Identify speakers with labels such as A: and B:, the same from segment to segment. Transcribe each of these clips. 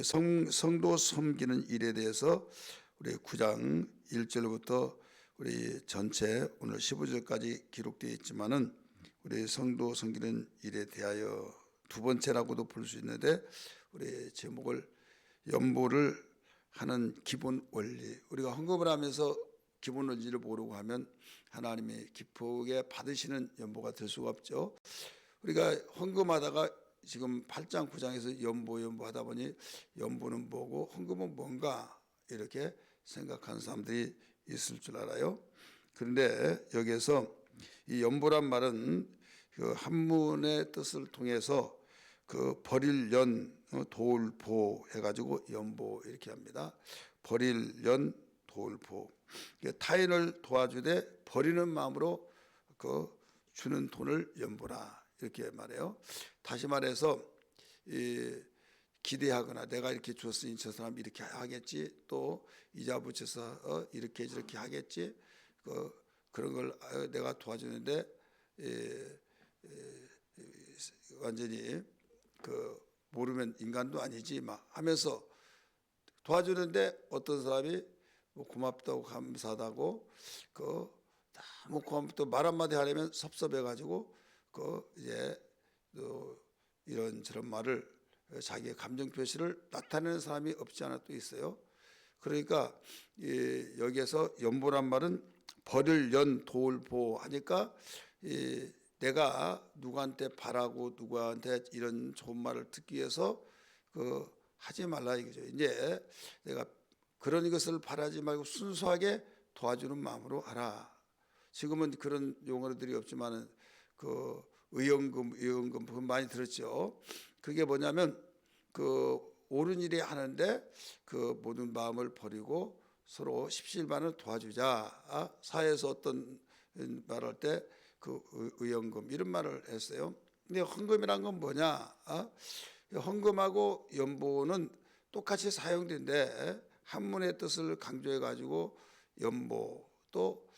A: 성도 섬기는 일에 대해서 우리 9장 1절부터 우리 전체 오늘 15절까지 기록되어 있지만은 우리 성도 섬기는 일에 대하여 두 번째라고도 볼 수 있는데 우리 제목을 연보를 하는 기본 원리. 우리가 헌금을 하면서 기본 원리를 모르고 하면 하나님이 기쁘게 받으시는 연보가 될 수가 없죠. 우리가 헌금하다가 지금 8장 9장에서 연보 하다 보니 연보는 뭐고 헌금은 뭔가 이렇게 생각하는 사람들이 있을 줄 알아요. 그런데 여기에서 이 연보란 말은 그 한문의 뜻을 통해서 그 버릴 연 도울 보 해가지고 연보 이렇게 합니다. 버릴 연 도울 보. 타인을 도와주되 버리는 마음으로 그 주는 돈을 연보라 이렇게 말해요. 다시 말해서 기대하거나 내가 이렇게 줬으니 저 사람 이렇게 하겠지, 또 이자 붙여서 이렇게 저렇게 하겠지, 그런 걸 내가 도와주는데 완전히 모르면 인간도 아니지 막 하면서 도와주는데 어떤 사람이 뭐 고맙다고 감사하다고 너무 고맙다고 말 한마디 하려면 섭섭해가지고 이제 또 이런저런 말을 자기의 감정 표시를 나타내는 사람이 없지 않아 또 있어요. 그러니까 여기에서 연보란 말은 버릴 연 도울 보 하니까 내가 누구한테 바라고 누구한테 이런 좋은 말을 듣기 위해서 하지 말라 이거죠. 이제 내가 그런 것을 바라지 말고 순수하게 도와주는 마음으로 하라. 지금은 그런 용어들이 없지만은 의연금 많이 들었죠. 그게 뭐냐면 옳은 일이 하는데 모든 마음을 버리고 서로 십시일반을 도와주자. 사회에서 어떤 말할 때 의연금 이런 말을 했어요. 근데 헌금이란 건 뭐냐? 헌금하고 연보는 똑같이 사용되는데 한문의 뜻을 강조해 가지고 연보 또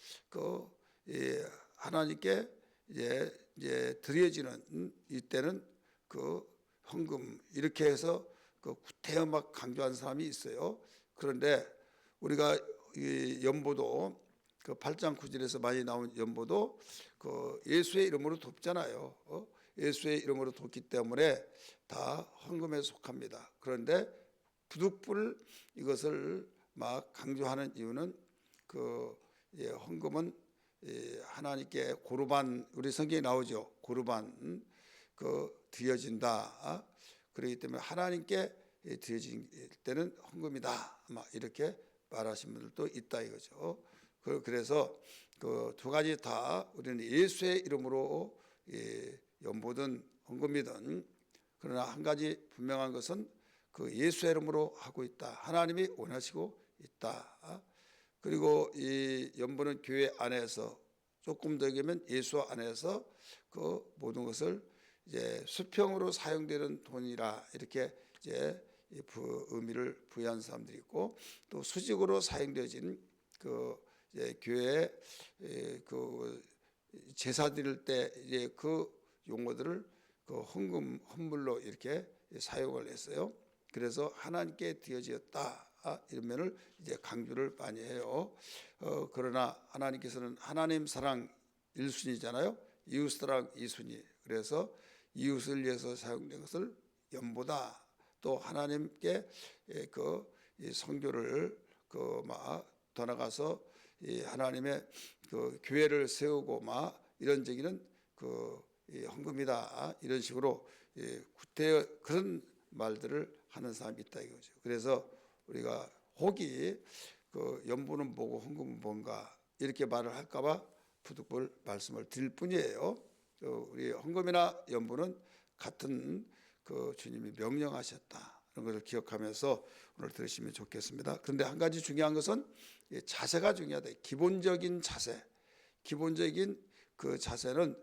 A: 하나님께 이제 드려지는 이때는 헌금 이렇게 해서 구태여 막 강조한 사람이 있어요. 그런데 우리가 이 연보도 8장 9절에서 많이 나온 연보도 예수의 이름으로 돕잖아요. 예수의 이름으로 돕기 때문에 다 헌금에 속합니다. 그런데 부득불 이것을 막 강조하는 이유는 헌금은 하나님께 고르반, 우리 성경에 나오죠. 고르반 드려진다. 그렇기 때문에 하나님께 드려질 때는 헌금이다. 막 이렇게 말하신 분들도 있다 이거죠. 그래서 두 가지 다 우리는 예수의 이름으로 연보든 헌금이든, 그러나 한 가지 분명한 것은 예수의 이름으로 하고 있다. 하나님이 원하시고 있다. 그리고 이 연보는 교회 안에서 조금 더 얘기하면 예수 안에서 모든 것을 이제 수평으로 사용되는 돈이라 이렇게 이제 의미를 부여한 사람들이 있고, 또 수직으로 사용되어진 이제 교회 제사 드릴 때 이제 용어들을 헌물로 이렇게 사용을 했어요. 그래서 하나님께 드려졌다 이런 면을 이제 강조를 많이 해요. 그러나 하나님께서는 하나님 사랑 1순위잖아요. 이웃 사랑 2순위. 그래서 이웃을 위해서 사용된 것을 연보다. 또 하나님께 선교를 더 나가서 하나님의 교회를 세우고 이런 저기는 헌금이다. 이런 식으로 구태여 그런 말들을 하는 사람이 있다 이거죠. 그래서 우리가 혹이 연보는 뭐고 헌금은 뭔가 이렇게 말을 할까봐 부득불 말씀을 드릴 뿐이에요. 우리 헌금이나 연보는 같은 주님이 명령하셨다. 이런 것을 기억하면서 오늘 들으시면 좋겠습니다. 그런데 한 가지 중요한 것은 자세가 중요하다. 기본적인 자세. 기본적인 자세는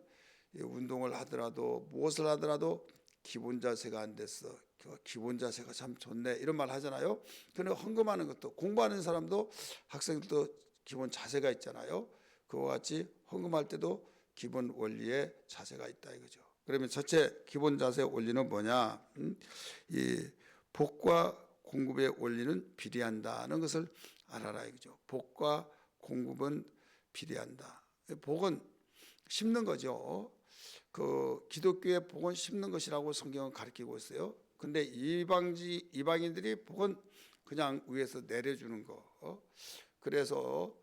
A: 운동을 하더라도 무엇을 하더라도 기본 자세가 안 됐어. 기본 자세가 참 좋네. 이런 말 하잖아요. 그런데 헌금하는 것도, 공부하는 사람도, 학생들도 기본 자세가 있잖아요. 그와 같이 헌금할 때도 기본 원리의 자세가 있다 이거죠. 그러면 첫째 기본 자세 원리는 뭐냐? 이 복과 공급의 원리는 비례한다는 것을 알아라 이거죠. 복과 공급은 비례한다. 복은 심는 거죠. 그 기독교의 복은 심는 것이라고 성경은 가르치고 있어요. 근데 이방인들이 복은 그냥 위에서 내려주는 거. 그래서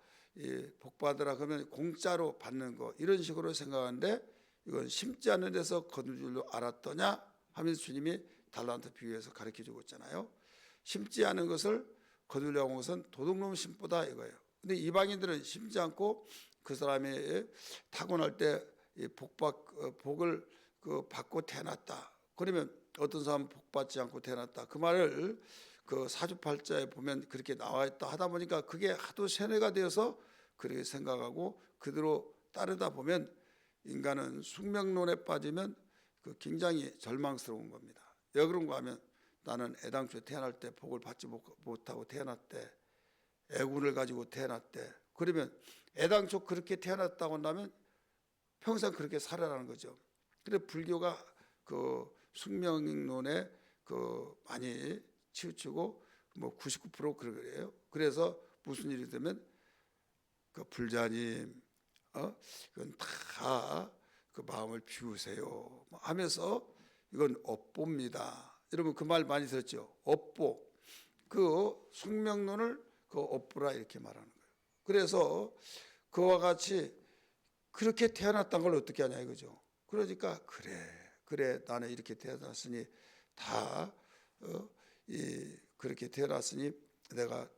A: 복 받으라 그러면 공짜로 받는 거 이런 식으로 생각하는데 이건 심지 않는 데서 거둘 줄로 알았더냐 하면서 주님이 달란트 비유해서 가르쳐주고 있잖아요. 심지 않은 것을 거두려고 한 것은 도둑놈 심보다 이거예요. 근데 이방인들은 심지 않고 그 사람이 타고날 때 복을 받고 태어났다. 그러면 어떤 사람은 복 받지 않고 태어났다. 그 말을 그 사주팔자에 보면 그렇게 나와 있다 하다 보니까 그게 하도 세뇌가 되어서 그렇게 생각하고 그대로 따르다 보면 인간은 숙명론에 빠지면 그 굉장히 절망스러운 겁니다. 왜 그런가 하면 나는 애당초에 태어날 때 복을 받지 못하고 태어났대. 애군을 가지고 태어났대. 그러면 애당초 그렇게 태어났다고 한다면 평생 그렇게 살아라는 거죠. 그래 불교가 그 숙명론에 그 많이 치우치고 뭐 99% 그래요. 그래서 무슨 일이 되면 그 불자님, 이건 다 그 마음을 비우세요 하면서 이건 업보입니다. 여러분 그 말 많이 들었죠? 업보. 그 숙명론을 그 업보라 이렇게 말하는 거예요. 그래서 그와 같이 그렇게 태어났다는 걸 어떻게 하냐 이거죠. 그러니까 그래 나는 이렇게 태어났으니 다 그렇게 태어났으니 내가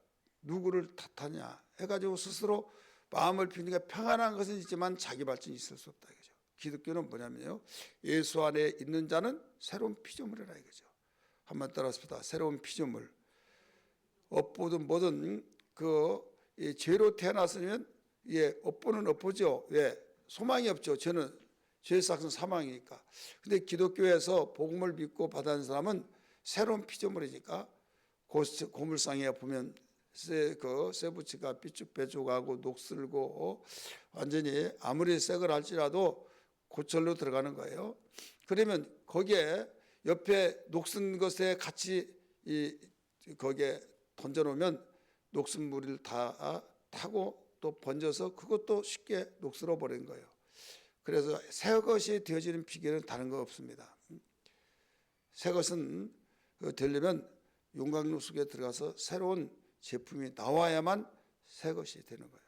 A: 누구를 탓하냐 해가지고 스스로 마음을 비우니까 평안한 것은 있지만 자기 발전이 있을 수 없다 이거죠. 기독교는 뭐냐면요, 예수 안에 있는 자는 새로운 피조물이라 이거죠. 한번 따라합시다. 새로운 피조물. 업보든 뭐든 그 죄로 태어났으면 업보는 업보죠. 왜? 소망이 없죠. 저는 죄의 삭은 사망이니까. 근데 기독교에서 복음을 믿고 받은 사람은 새로운 피조물이니까 고물상에 보면 쇠붙이가 삐쭉빼쭉하고 녹슬고 완전히 아무리 새걸 할지라도 고철로 들어가는 거예요. 그러면 거기에 옆에 녹슨 것에 같이 거기에 던져놓으면 녹슨 물을 다 타고 또 번져서 그것도 쉽게 녹슬어 버린 거예요. 그래서 새 것이 되어지는 비결은 다른 거 없습니다. 새 것은 되려면 용광로 속에 들어가서 새로운 제품이 나와야만 새 것이 되는 거예요.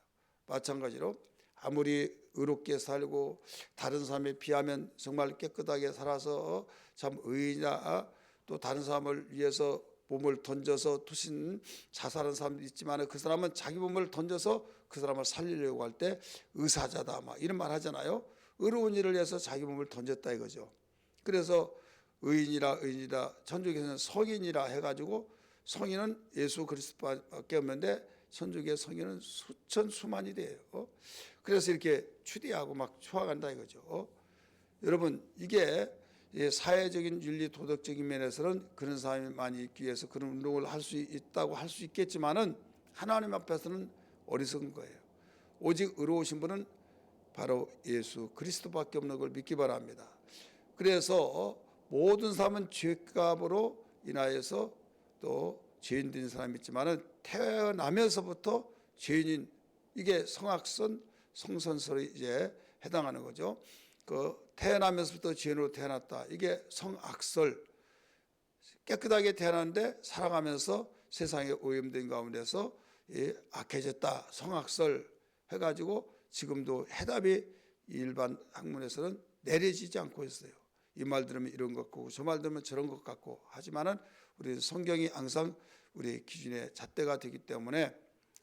A: 마찬가지로 아무리 의롭게 살고 다른 사람에 비하면 정말 깨끗하게 살아서 참 의인이나 또 다른 사람을 위해서 몸을 던져서 투신 자살한 사람도 있지만 그 사람은 자기 몸을 던져서 그 사람을 살리려고 할 때 의사자다 막 이런 말 하잖아요. 의로운 일을 위해서 자기 몸을 던졌다 이거죠. 그래서 의인이라 천주교에서는 성인이라 해가지고 성인은 예수 그리스도밖에 없는데 천주교의 성인은 수천 수만이 돼요. 그래서 이렇게 추대하고 막 초화간다 이거죠. 여러분 이게 사회적인 윤리 도덕적인 면에서는 그런 사람이 많이 있기 위해서 그런 운동을 할 수 있다고 할 수 있겠지만은 하나님 앞에서는 어리석은 거예요. 오직 의로우신 분은 바로 예수 그리스도밖에 없는 걸 믿기 바랍니다. 그래서 모든 사람은 죄값으로 인하여서 또 죄인 된 사람이 있지만은 태어나면서부터 죄인인 이게 성악선 성선설에 이제 해당하는 거죠. 그 태어나면서부터 죄인으로 태어났다. 이게 성악설. 깨끗하게 태어났는데 살아가면서 세상에 오염된 가운데서 악해졌다. 성악설 해가지고 지금도 해답이 일반 학문에서는 내려지지 않고 있어요. 이 말 들으면 이런 것 같고 저 말 들으면 저런 것 같고 하지만은 우리 성경이 항상 우리 기준의 잣대가 되기 때문에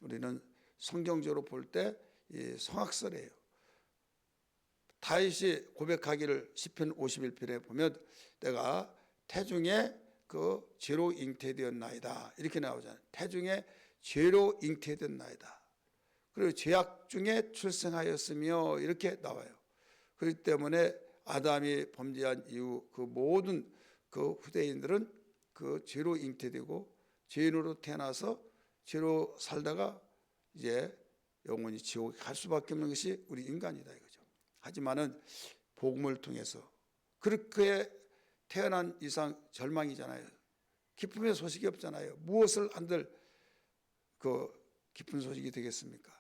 A: 우리는 성경적으로 볼 때 성악설이에요. 다윗이 고백하기를 시편 51편에 보면 내가 태중에 그 죄로 잉태되었나이다 이렇게 나오잖아요. 태중에 죄로 잉태되었나이다. 그리고 죄악 중에 출생하였으며 이렇게 나와요. 그렇기 때문에 아담이 범죄한 이후 그 모든 그 후대인들은 그 죄로 잉태되고 죄인으로 태어나서 죄로 살다가 이제 영원히 지옥에 갈 수밖에 없는 것이 우리 인간이다 이거죠. 하지만은 복음을 통해서 그렇게 태어난 이상 절망이잖아요. 기쁨의 소식이 없잖아요. 무엇을 한들 그 기쁜 소식이 되겠습니까?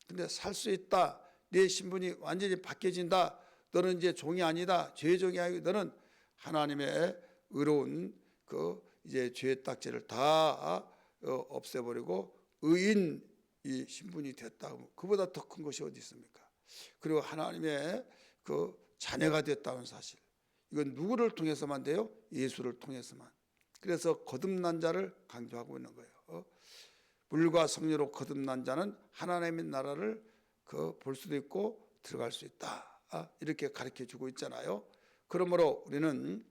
A: 근데 살 수 있다. 네 신분이 완전히 바뀌어진다. 너는 이제 종이 아니다. 죄의 종이 아니고 너는 하나님의 의로운 그 이제 죄의 딱지를 다 없애버리고 의인 이 신분이 됐다. 그보다 더 큰 것이 어디 있습니까? 그리고 하나님의 그 자녀가 됐다는 사실. 이건 누구를 통해서만 돼요? 예수를 통해서만. 그래서 거듭난 자를 강조하고 있는 거예요. 물과 성령으로 거듭난 자는 하나님의 나라를 볼 수도 있고 들어갈 수 있다. 이렇게 가르쳐 주고 있잖아요. 그러므로 우리는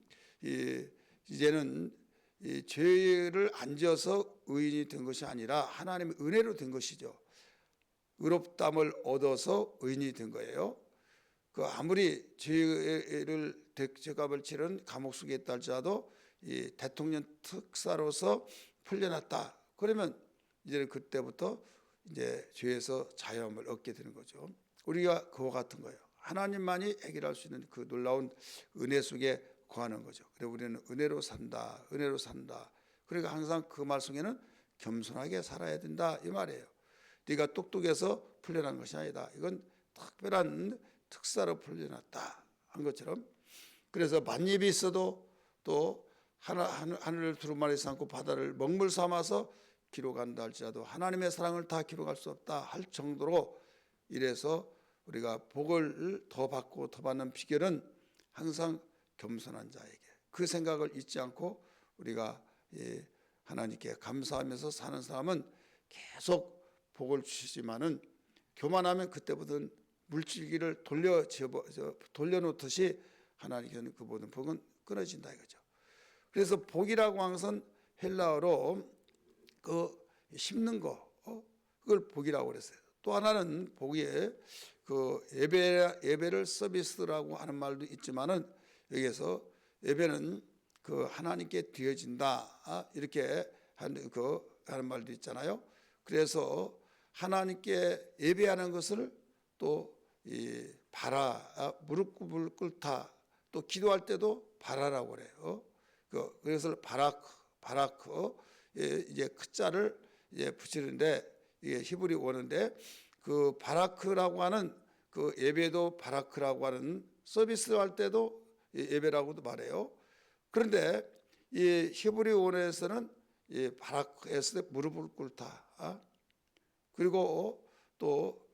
A: 이제는 이 죄를 안 지어서 의인이 된 것이 아니라 하나님의 은혜로 된 것이죠. 의롭담을 얻어서 의인이 된 거예요. 아무리 죄값을 치른 감옥 속에 있다 할지라도 이 대통령 특사로서 풀려났다. 그러면 이제는 그때부터 이제 죄에서 자유함을 얻게 되는 거죠. 우리가 그와 같은 거예요. 하나님만이 해결할 수 있는 그 놀라운 은혜 속에 거하는 거죠. 그래서 우리는 은혜로 산다, 은혜로 산다. 그러니까 항상 그 말 속에는 겸손하게 살아야 된다 이 말이에요. 네가 똑똑해서 풀려난 것이 아니다. 이건 특별한 특사로 풀려났다 한 것처럼. 그래서 만입이 있어도 또 하늘을 두루마리 삼고 바다를 먹물 삼아서 기록한다 할지라도 하나님의 사랑을 다 기록할 수 없다 할 정도로 이래서 우리가 복을 더 받고 더 받는 비결은 항상 겸손한 자에게 그 생각을 잊지 않고 우리가 하나님께 감사하면서 사는 사람은 계속 복을 주시지만은 교만하면 그때부터는 물질기를 돌려놓듯이 하나님께는 그 모든 복은 끊어진다 이거죠. 그래서 복이라고 하는 것은 헬라어로 심는 거 그걸 복이라고 그랬어요. 또 하나는 복에 예배를 서비스라고 하는 말도 있지만은 여기에서 예배는 하나님께 드려진다 이렇게 하는 말도 있잖아요. 그래서 하나님께 예배하는 것을 또 무릎 꿇다 또 기도할 때도 바라라고 그래요. 그래서 바라크 이제 크자를 이제 붙이는데 이게 히브리 원어인데 그 바라크라고 하는 그 예배도 바라크라고 하는 서비스를 할 때도 예배라고도 말해요. 그런데 이 히브리 원어에서는 바라크에서 무릎을 꿇다. 그리고 또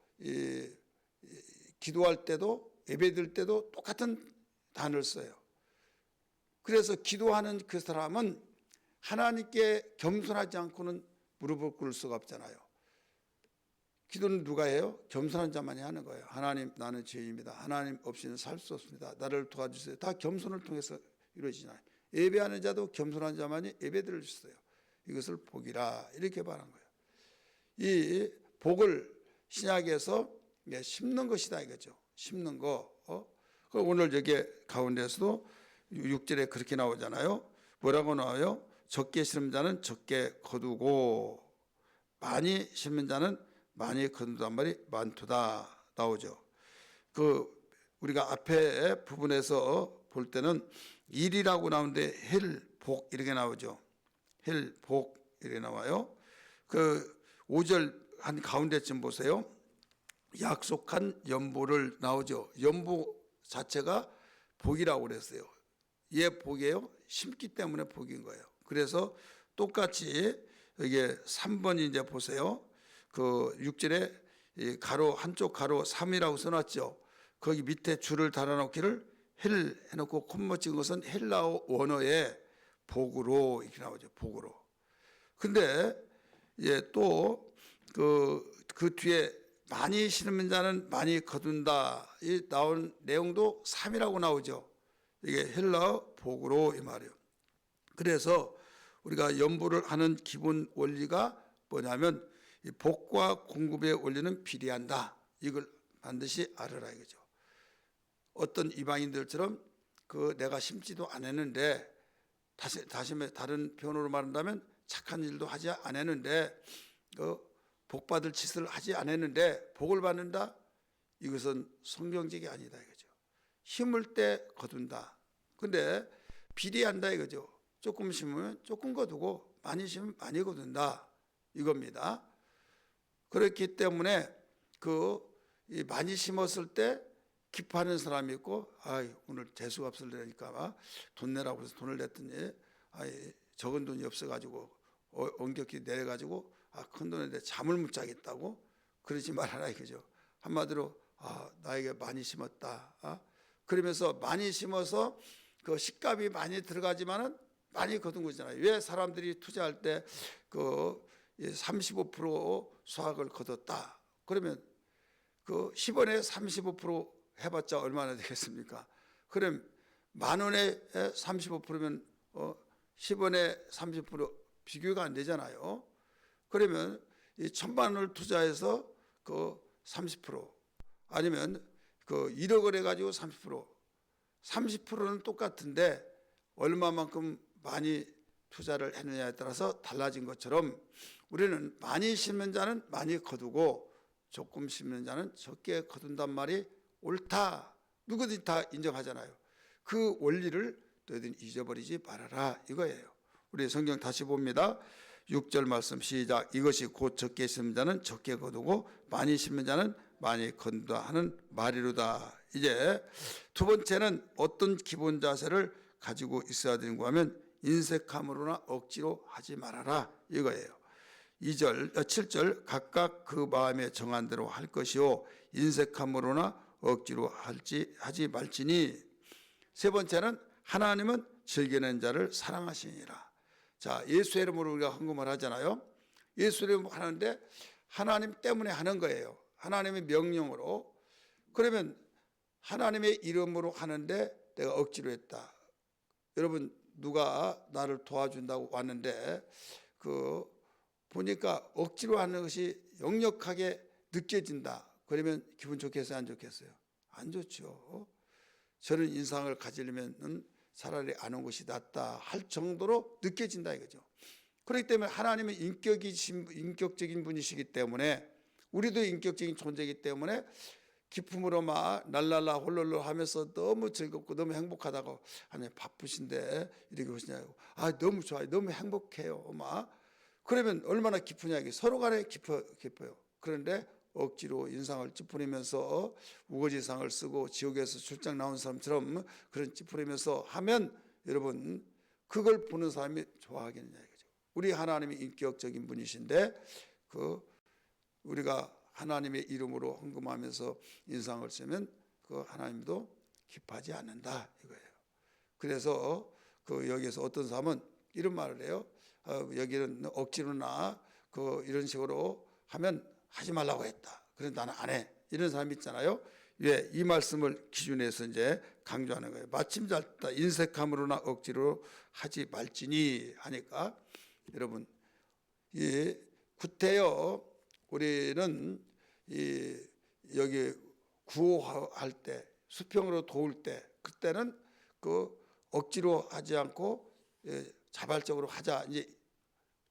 A: 기도할 때도 예배드릴 때도 똑같은 단어를 써요. 그래서 기도하는 그 사람은 하나님께 겸손하지 않고는 무릎을 꿇을 수가 없잖아요. 기도는 누가 해요? 겸손한 자만이 하는 거예요. 하나님 나는 죄인입니다. 하나님 없이는 살 수 없습니다. 나를 도와주세요. 다 겸손을 통해서 이루어지잖아요. 예배하는 자도 겸손한 자만이 예배드릴 수 있어요. 이것을 복이라 이렇게 말한 거예요. 이 복을 신약에서 심는 것이다 이거죠. 심는 거. 오늘 여기 가운데서도 6절에 그렇게 나오잖아요. 뭐라고 나와요? 적게 심는 자는 적게 거두고 많이 심는 자는 많이 거둔단 말이 많도다 나오죠. 우리가 앞에 부분에서 볼 때는 일이라고 나오는데 헬복 이렇게 나오죠. 헬복 이렇게 나와요. 5절 한 가운데쯤 보세요. 약속한 연보를 나오죠. 연보 자체가 복이라고 그랬어요. 얘 복이에요. 심기 때문에 복인 거예요. 그래서 똑같이 이게 3번이 이제 보세요. 6절에 가로 한쪽 가로 3이라고 써놨죠. 거기 밑에 줄을 달아놓기를 헬 해놓고 콤마 찍은 것은 헬라어 원어의 복으로 이렇게 나오죠. 복으로. 근데 또 그 뒤에 많이 심는 자는 많이 거둔다. 이 나온 내용도 3이라고 나오죠. 이게 헬라어 복으로 이 말이에요. 그래서 우리가 연보를 하는 기본 원리가 뭐냐면 이 복과 공급의 원리는 비례한다. 이걸 반드시 알아라 이거죠. 어떤 이방인들처럼 내가 심지도 않았는데 다시 다른 표현으로 말한다면 착한 일도 하지 않았는데 복받을 짓을 하지 않았는데 복을 받는다. 이것은 성경적이 아니다 이거죠. 힘을 때 거둔다. 근데 비례한다 이거죠. 조금 심으면 조금 거두고 많이 심으면 많이 거둔다 이겁니다. 그렇기 때문에 이 많이 심었을 때 기뻐하는 사람이 있고, 오늘 재수가 없으려니까 돈 내라고 해서 돈을 냈더니 적은 돈이 없어가지고 엄격히 내려가지고 큰 돈인데 잠을 못 자겠다고 그러지 말아라 이거죠. 한마디로 나에게 많이 심었다. 그러면서 많이 심어서 그 식값이 많이 들어가지만은 많이 거둔 거잖아요. 왜 사람들이 투자할 때 35% 수확을 거뒀다. 그러면 10원에 35% 해봤자 얼마나 되겠습니까? 그럼 10,000원에 35%면 10원에 30% 비교가 안 되잖아요. 그러면 이 1,000만 원을 투자해서 30% 아니면 1억 원 해가지고 30%는 똑같은데 얼마만큼 많이 투자를 했느냐에 따라서 달라진 것처럼 우리는 많이 심는 자는 많이 거두고 조금 심는 자는 적게 거둔단 말이 옳다. 누구든지 다 인정하잖아요. 그 원리를 너희들은 잊어버리지 말아라 이거예요. 우리 성경 다시 봅니다. 6절 말씀 시작. 이것이 곧 적게 심는 자는 적게 거두고 많이 심는 자는 많이 거둔다 하는 말이로다. 이제 두 번째는 어떤 기본 자세를 가지고 있어야 되는가 하면 인색함으로나 억지로 하지 말아라 이거예요. 7절 각각 그 마음에 정한 대로 할 것이요 인색함으로나 억지로 하지 말지니. 세 번째는 하나님은 즐기는 자를 사랑하시니라. 자, 예수의 이름으로 우리가 헌금을 하잖아요. 예수의 이름으로 하는데 하나님 때문에 하는 거예요. 하나님의 명령으로. 그러면 하나님의 이름으로 하는데 내가 억지로 했다. 여러분 누가 나를 도와준다고 왔는데 보니까 억지로 하는 것이 역력하게 느껴진다. 그러면 기분 좋겠어요? 안 좋겠어요? 안 좋죠. 저런 인상을 가지려면 차라리 안 온 것이 낫다 할 정도로 느껴진다 이거죠. 그렇기 때문에 하나님은 인격적인 분이시기 때문에 우리도 인격적인 존재이기 때문에 기쁨으로 막 랄랄라 홀롤롤 하면서 너무 즐겁고 너무 행복하다고 아니 바쁘신데 이렇게 오시냐고 너무 좋아요 너무 행복해요 막 그러면 얼마나 기쁘냐 이게 서로 간에 기뻐요. 그런데 억지로 인상을 찌푸리면서 우거지상을 쓰고 지옥에서 출장 나온 사람처럼 그런 찌푸리면서 하면 여러분 그걸 보는 사람이 좋아하겠느냐 이거죠. 우리 하나님이 인격적인 분이신데 우리가 하나님의 이름으로 헌금하면서 인상을 쓰면 하나님도 기뻐하지 않는다 이거예요. 그래서 여기에서 어떤 사람은 이런 말을 해요. 여기는 억지로나 이런 식으로 하면 하지 말라고 했다. 그래서 나는 안 해. 이런 사람이 있잖아요. 왜? 이 말씀을 기준해서 이제 강조하는 거예요. 마침 잘 다 인색함으로나 억지로 하지 말지니 하니까 여러분 구태여 우리는 여기 구호할 때 수평으로 도울 때 그때는 억지로 하지 않고 자발적으로 하자. 이제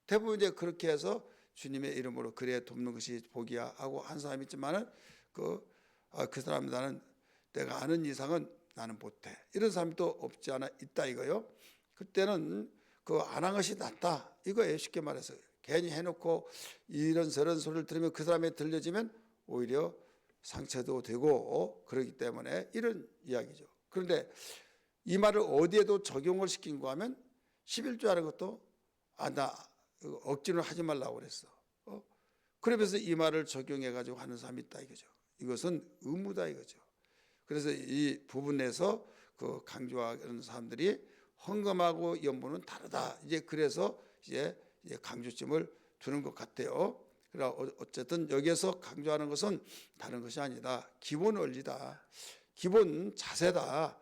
A: 대부분 이제 그렇게 해서 주님의 이름으로 그래 돕는 것이 복이야 하고 한 사람이 있지만은 그 사람 나는 내가 아는 이상은 나는 못해. 이런 사람이 또 없지 않아 있다 이거요. 그때는 안 한 것이 낫다 이거예요. 쉽게 말해서 괜히 해놓고 이런저런 소리를 들으면 그 사람이 들려지면 오히려 상처도 되고 그러기 때문에 이런 이야기죠. 그런데 이 말을 어디에도 적용을 시킨 거 하면 11조 하는 것도 나 억지로 하지 말라고 그랬어. 그러면서 이 말을 적용해 가지고 하는 사람이 있다 이거죠. 이것은 의무다 이거죠. 그래서 이 부분에서 강조하는 사람들이 헌금하고 연보는 다르다. 이제 그래서 이제 강조점을 두는 것 같아요. 그러나 어쨌든 여기에서 강조하는 것은 다른 것이 아니다. 기본 원리다. 기본 자세다.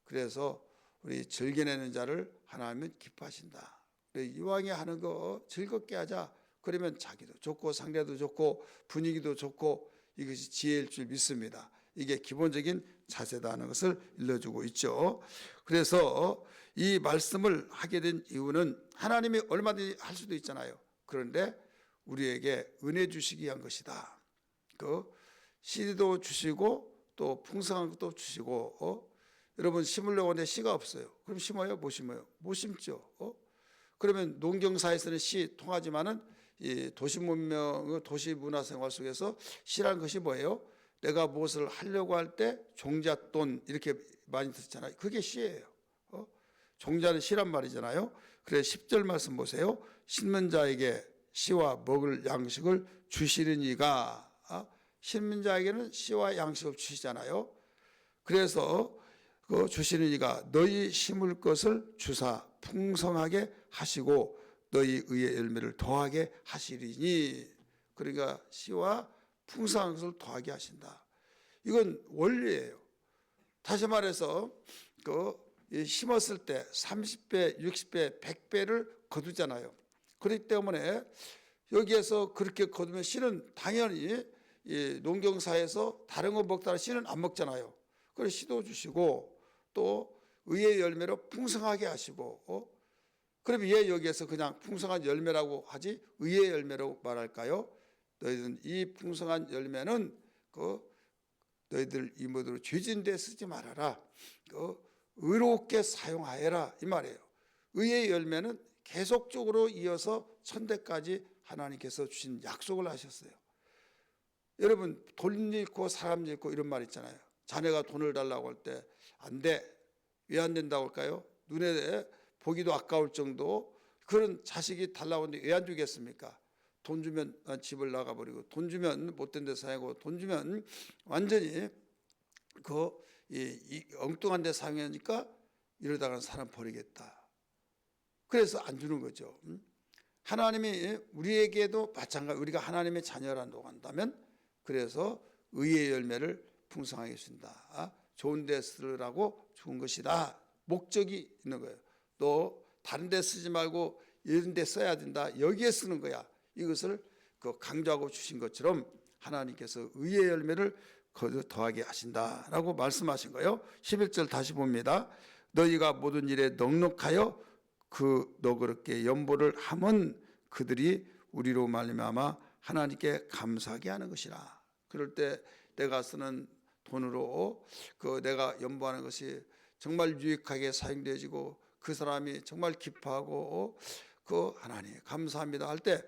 A: 그래서 우리 즐겨내는 자를 하나님은 기뻐하신다. 이왕에 하는 거 즐겁게 하자. 그러면 자기도 좋고 상대도 좋고 분위기도 좋고 이것이 지혜일 줄 믿습니다. 이게 기본적인 자세다 하는 것을 일러주고 있죠. 그래서 이 말씀을 하게 된 이유는 하나님이 얼마든지 할 수도 있잖아요. 그런데 우리에게 은혜 주시기 위한 것이다. 씨도 주시고 또 풍성한 것도 주시고 여러분 심으려고 하는데 씨가 없어요. 그럼 심어요? 못 심어요? 못 심죠. 그러면 농경사에서는 시 통하지만은 이 도시 문명, 도시 문화 생활 속에서 시라는 것이 뭐예요? 내가 무엇을 하려고 할 때 종잣돈 이렇게 많이 듣잖아요. 그게 시예요. 종자는 시란 말이잖아요. 그래 10절 말씀 보세요. 심는 자에게 시와 먹을 양식을 주시는 이가, 심는 자에게는 시와 양식을 주시잖아요. 그래서 그 주시는 이가 너희 심을 것을 주사 풍성하게 하시고 너희 의의 열매를 더하게 하시리니. 그러니까 시와 풍성한 것을 더하게 하신다. 이건 원리예요. 다시 말해서 심었을 때 30배, 60배, 100배를 거두잖아요. 그렇기 때문에 여기에서 그렇게 거두면 씨는 당연히 이 농경사에서 다른 거 먹다가 씨는 안 먹잖아요. 그래서 씨도 주시고 또 의의 열매로 풍성하게 하시고, 그럼 왜 여기에서 그냥 풍성한 열매라고 하지 의의 열매라고 말할까요? 너희들은 이 풍성한 열매는 너희들 이모들로 죄진 데 쓰지 말아라. 의롭게 사용하여라 이 말이에요. 의의 열매는 계속적으로 이어서 천대까지 하나님께서 주신 약속을 하셨어요. 여러분 돈 잃고 사람 잃고 이런 말 있잖아요. 자네가 돈을 달라고 할 때 안 돼. 왜 안 된다고 할까요? 눈에 보기도 아까울 정도 그런 자식이 달라고 하는데 왜 안 주겠습니까? 돈 주면 집을 나가버리고 돈 주면 못된 데 사용하고 돈 주면 완전히 이 엉뚱한 데 사용하니까 이러다가는 사람 버리겠다. 그래서 안 주는 거죠. 하나님이 우리에게도 마찬가지, 우리가 하나님의 자녀라고 한다면 그래서 의의 열매를 풍성하게 준다. 좋은 데 쓰라고 준 것이다. 목적이 있는 거예요. 너 다른 데 쓰지 말고 이런 데 써야 된다. 여기에 쓰는 거야. 이것을 강조하고 주신 것처럼 하나님께서 의의 열매를 더하게 하신다라고 말씀하신 거예요. 11절 다시 봅니다. 너희가 모든 일에 넉넉하여 너그럽게 연보를 함은 그들이 우리로 말미암아 하나님께 감사하게 하는 것이라. 그럴 때 내가 쓰는 돈으로 내가 연보하는 것이 정말 유익하게 사용되어지고 그 사람이 정말 기뻐하고 하나님 감사합니다 할 때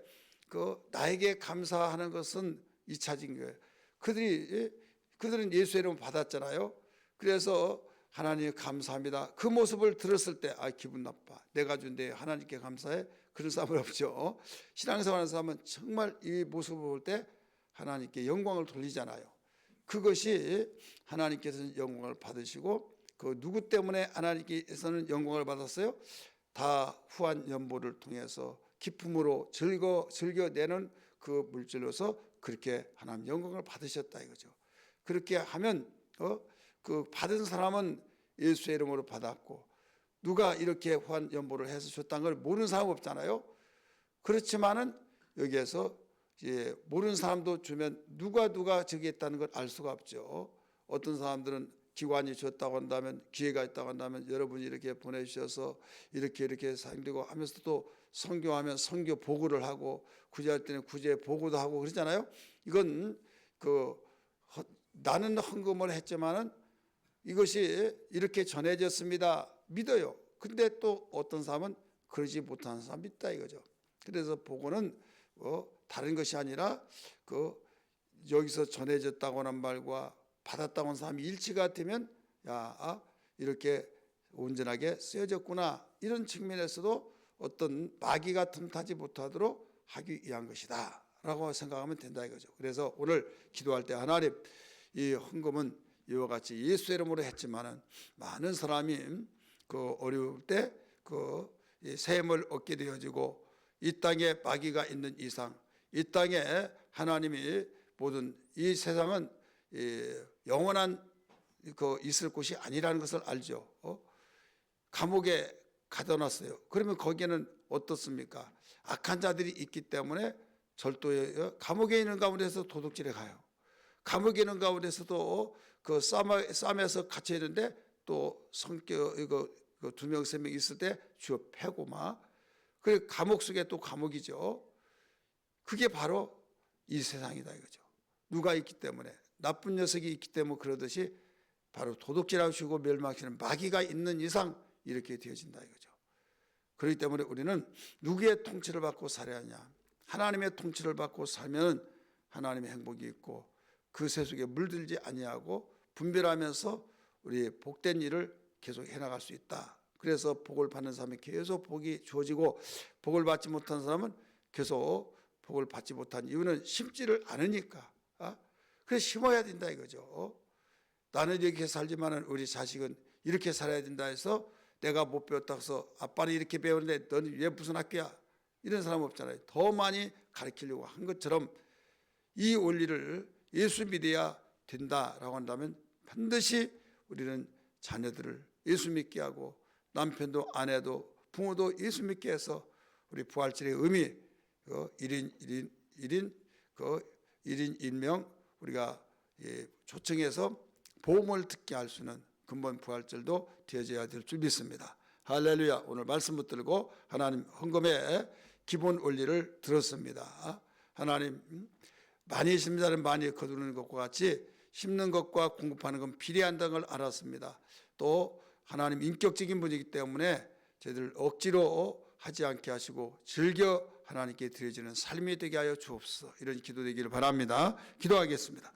A: 나에게 감사하는 것은 2차적인 거예요. 그들은 예수의 이름을 받았잖아요. 그래서 하나님 감사합니다. 그 모습을 들었을 때 기분 나빠. 내가 준데 하나님께 감사해. 그런 사람은 없죠. 신앙생활하는 사람은 정말 이 모습을 볼 때 하나님께 영광을 돌리잖아요. 그것이 하나님께서는 영광을 받으시고 누구 때문에 하나님께서는 영광을 받았어요? 다 후한 연보를 통해서 기쁨으로 즐겨내는 그 물질로서 그렇게 하나님 영광을 받으셨다 이거죠. 그렇게 하면 받은 사람은 예수의 이름으로 받았고 누가 이렇게 후한 연보를 해서 줬다는 걸 모르는 사람 없잖아요. 그렇지만은 여기에서 모르는 사람도 주면 누가 저기 했다는 걸 알 수가 없죠. 어떤 사람들은 기관이 줬다고 한다면 기회가 있다고 한다면 여러분이 이렇게 보내주셔서 이렇게 사용되고 하면서 또 선교하면 선교 보고를 하고 구제할 때는 구제 보고도 하고 그러잖아요. 이건 나는 헌금을 했지만은 이것이 이렇게 전해졌습니다. 믿어요. 근데 또 어떤 사람은 그러지 못하는 사람이 있다 이거죠. 그래서 보고는 다른 것이 아니라 여기서 전해졌다고 하는 말과 받았다고 하는 사람이 일치가 되면 이렇게 온전하게 쓰여졌구나 이런 측면에서도 어떤 마귀가 틈타지 못하도록 하기 위한 것이다 라고 생각하면 된다 이거죠. 그래서 오늘 기도할 때 하나님 이 헌금은 이와 같이 예수 이름으로 했지만은 많은 사람이 어려울 때 샘을 얻게 되어지고 이 땅에 마귀가 있는 이상 이 땅에 하나님이 모든 이 세상은 영원한 있을 곳이 아니라는 것을 알죠. 감옥에 가둬놨어요. 그러면 거기에는 어떻습니까? 악한 자들이 있기 때문에 절도에 감옥에 있는 가운데서 도둑질에 가요. 감옥에 있는 가운데서도 쌈에서 갇혀 있는데 또 성격 두 명 세 명 있을 때 주어 패고 막 그 감옥 속에 또 감옥이죠. 그게 바로 이 세상이다 이거죠. 누가 있기 때문에 나쁜 녀석이 있기 때문에 그러듯이 바로 도둑질하시고 멸망하시는 마귀가 있는 이상 이렇게 되어진다 이거죠. 그렇기 때문에 우리는 누구의 통치를 받고 살아야 하냐? 하나님의 통치를 받고 살면 하나님의 행복이 있고 그 세속에 물들지 아니하고 분별하면서 우리 복된 일을 계속 해나갈 수 있다. 그래서 복을 받는 사람이 계속 복이 주어지고 복을 받지 못한 사람은 계속 복을 받지 못한 이유는 심지를 않으니까. 그래서 심어야 된다 이거죠. 나는 이렇게 살지만은 우리 자식은 이렇게 살아야 된다 해서 내가 못 배웠다고 해서 아빠는 이렇게 배우는데 너는 왜 무슨 학교야? 이런 사람 없잖아요. 더 많이 가르치려고 한 것처럼 이 원리를 예수 믿어야 된다라고 한다면 반드시 우리는 자녀들을 예수 믿게 하고 남편도 아내도 부모도 예수 믿게 해서 우리 부활절의 의미 1인 1명 우리가 초청해서 복음을 듣게 할 수 있는 근본 부활절도 되어져야 될 줄 믿습니다. 할렐루야. 오늘 말씀 붙들고 하나님 헌금의 기본 원리를 들었습니다. 하나님 많이 심는 자는 많이 거두는 것과 같이 심는 것과 공급하는 건 비례한다는 걸 알았습니다. 또 하나님 인격적인 분이기 때문에 저희들 억지로 하지 않게 하시고 즐겨 하나님께 드려지는 삶이 되게 하여 주옵소서. 이런 기도 되기를 바랍니다. 기도하겠습니다.